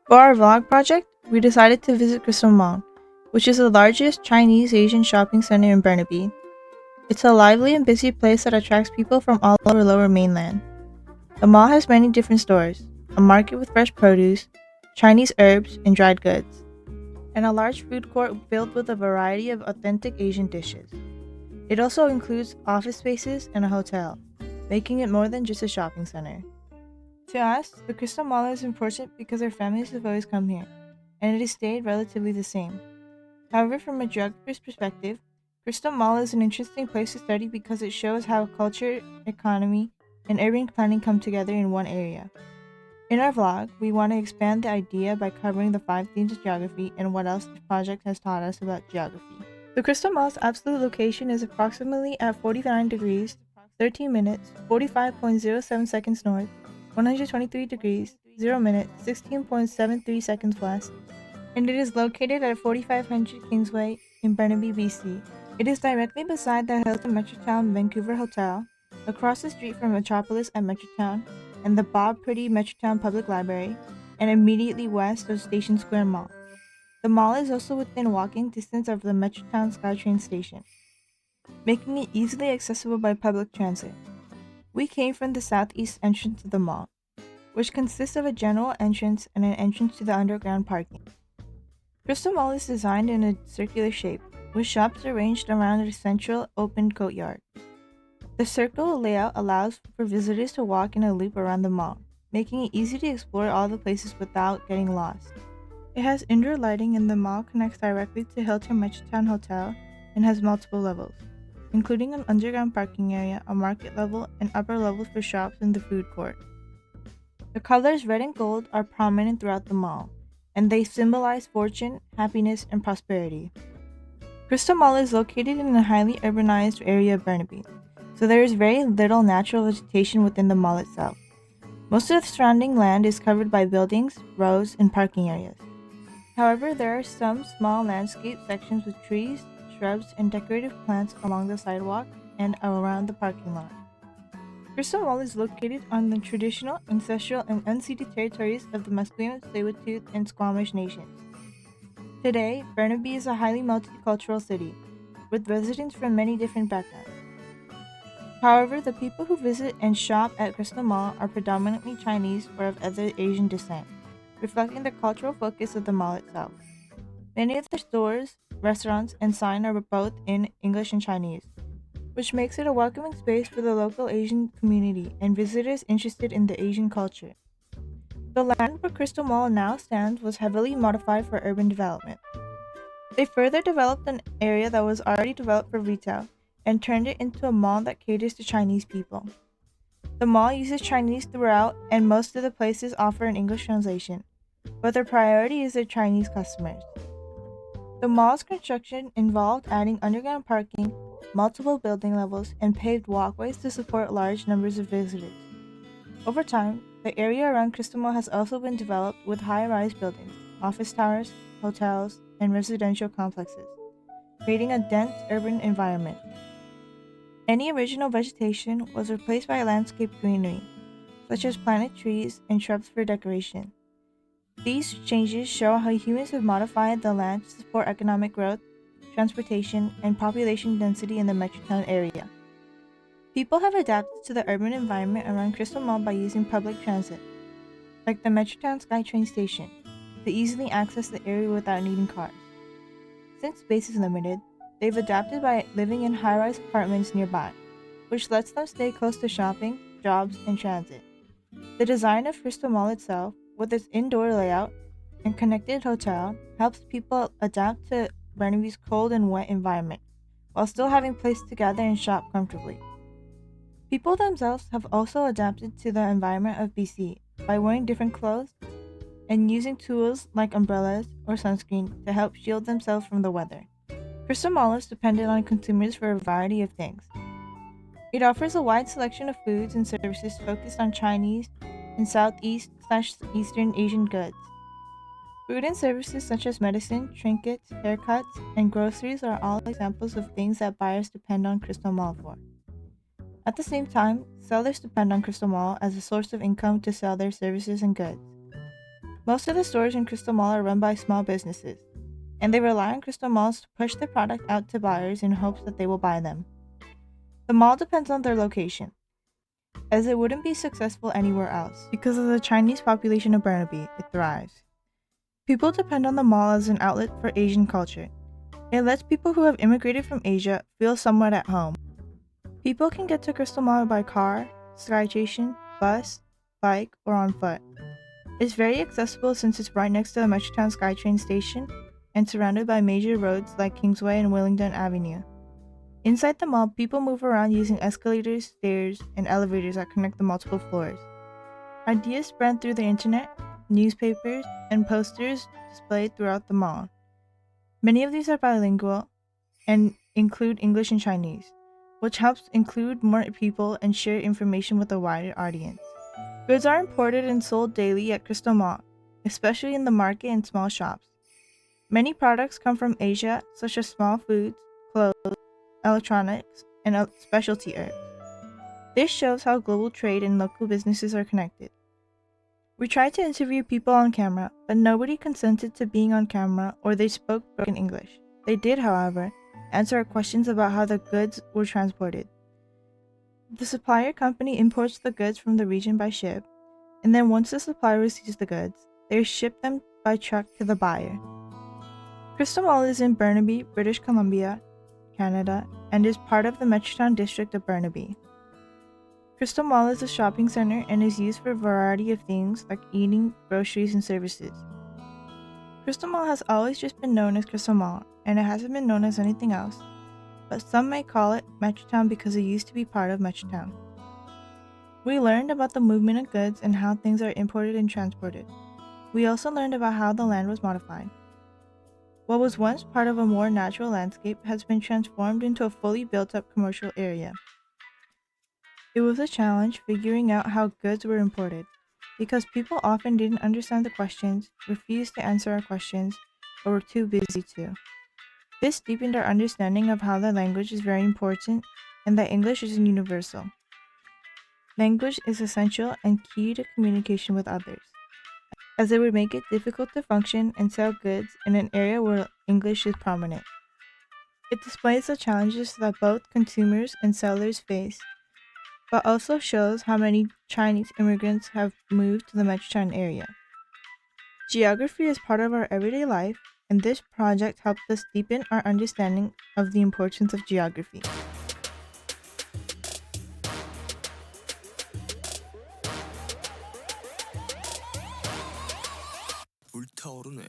For our vlog project, we decided to visit Crystal Mall, which is the largest Chinese Asian shopping center in Burnaby. It's a lively and busy place that attracts people from all over Lower Mainland. The mall has many different stores, a market with fresh produce, Chinese herbs and dried goods, and a large food court filled with a variety of authentic Asian dishes. It also includes office spaces and a hotel, making it more than just a shopping center. To us, the Crystal Mall is important because our families have always come here, and it has stayed relatively the same. However, from a geographer's perspective, Crystal Mall is an interesting place to study because it shows how culture, economy, and urban planning come together in one area. In our vlog, we want to expand the idea by covering the 5 themes of geography and what else the project has taught us about geography. The Crystal Mall's absolute location is approximately at 49 degrees, 13 minutes, 45.07 seconds north, 123 degrees, 0 minutes, 16.73 seconds west, and it is located at 4500 Kingsway in Burnaby, BC. It is directly beside the Hilton Metrotown Vancouver Hotel, across the street from Metropolis at Metrotown and the Bob Priddy Metrotown Public Library, and immediately west of Station Square Mall. The mall is also within walking distance of the Metrotown SkyTrain station, making it easily accessible by public transit. We came from the southeast entrance of the mall, which consists of a general entrance and an entrance to the underground parking. Crystal Mall is designed in a circular shape, with shops arranged around a central open courtyard. The circle layout allows for visitors to walk in a loop around the mall, making it easy to explore all the places without getting lost. It has indoor lighting and the mall connects directly to Hilton Metrotown Hotel and has multiple levels, including an underground parking area, a market level, and upper levels for shops in the food court. The colors red and gold are prominent throughout the mall, and they symbolize fortune, happiness, and prosperity. Crystal Mall is located in a highly urbanized area of Burnaby, so there is very little natural vegetation within the mall itself. Most of the surrounding land is covered by buildings, roads, and parking areas. However, there are some small landscape sections with trees, shrubs, and decorative plants along the sidewalk and around the parking lot. Crystal Mall is located on the traditional, ancestral, and unceded territories of the Musqueam, Tsleil-Waututh, and Squamish nations. Today, Burnaby is a highly multicultural city, with residents from many different backgrounds. However, the people who visit and shop at Crystal Mall are predominantly Chinese or of other Asian descent, reflecting the cultural focus of the mall itself. Many of their stores, restaurants, and sign are both in English and Chinese, which makes it a welcoming space for the local Asian community and visitors interested in the Asian culture. The land where Crystal Mall now stands was heavily modified for urban development. They further developed an area that was already developed for retail and turned it into a mall that caters to Chinese people. The mall uses Chinese throughout, and most of the places offer an English translation, but their priority is their Chinese customers. The mall's construction involved adding underground parking, multiple building levels, and paved walkways to support large numbers of visitors. Over time, the area around Crystal Mall has also been developed with high-rise buildings, office towers, hotels, and residential complexes, creating a dense urban environment. Any original vegetation was replaced by landscape greenery, such as planted trees and shrubs for decoration. These changes show how humans have modified the land to support economic growth, transportation, and population density in the Metrotown area. People have adapted to the urban environment around Crystal Mall by using public transit, like the Metrotown SkyTrain station, to easily access the area without needing cars. Since space is limited, they've adapted by living in high-rise apartments nearby, which lets them stay close to shopping, jobs, and transit. The design of Crystal Mall itself, with its indoor layout and connected hotel, helps people adapt to Burnaby's cold and wet environment, while still having place to gather and shop comfortably. People themselves have also adapted to the environment of BC by wearing different clothes and using tools like umbrellas or sunscreen to help shield themselves from the weather. Crystal Mall is dependent on consumers for a variety of things. It offers a wide selection of foods and services focused on Chinese and Southeast/Eastern Asian goods. Food and services such as medicine, trinkets, haircuts, and groceries are all examples of things that buyers depend on Crystal Mall for. At the same time, sellers depend on Crystal Mall as a source of income to sell their services and goods. Most of the stores in Crystal Mall are run by small businesses, and they rely on Crystal Malls to push their product out to buyers in hopes that they will buy them. The mall depends on their location, as it wouldn't be successful anywhere else. Because of the Chinese population of Burnaby, it thrives. People depend on the mall as an outlet for Asian culture. It lets people who have immigrated from Asia feel somewhat at home. People can get to Crystal Mall by car, SkyStation, bus, bike, or on foot. It's very accessible since it's right next to the Metrotown SkyTrain station and surrounded by major roads like Kingsway and Willingdon Avenue. Inside the mall, people move around using escalators, stairs, and elevators that connect the multiple floors. Ideas spread through the internet, newspapers, and posters displayed throughout the mall. Many of these are bilingual and include English and Chinese, which helps include more people and share information with a wider audience. Goods are imported and sold daily at Crystal Mall, especially in the market and small shops. Many products come from Asia, such as small foods, clothes, electronics, and specialty herbs. This shows how global trade and local businesses are connected. We tried to interview people on camera, but nobody consented to being on camera or they spoke broken English. They did, however, answer our questions about how the goods were transported. The supplier company imports the goods from the region by ship, and then once the supplier receives the goods, they ship them by truck to the buyer. Crystal Mall is in Burnaby, British Columbia, Canada, and is part of the Metrotown district of Burnaby. Crystal Mall is a shopping center and is used for a variety of things like eating, groceries, and services. Crystal Mall has always just been known as Crystal Mall, and it hasn't been known as anything else, but some may call it Metrotown because it used to be part of Metrotown. We learned about the movement of goods and how things are imported and transported. We also learned about how the land was modified. What was once part of a more natural landscape has been transformed into a fully built-up commercial area. It was a challenge figuring out how goods were imported, because people often didn't understand the questions, refused to answer our questions, or were too busy to. This deepened our understanding of how the language is very important and that English is universal. Language is essential and key to communication with others, as it would make it difficult to function and sell goods in an area where English is prominent. It displays the challenges that both consumers and sellers face, but also shows how many Chinese immigrants have moved to the Metrotown area. Geography is part of our everyday life, and this project helped us deepen our understanding of the importance of geography. 불타오르네.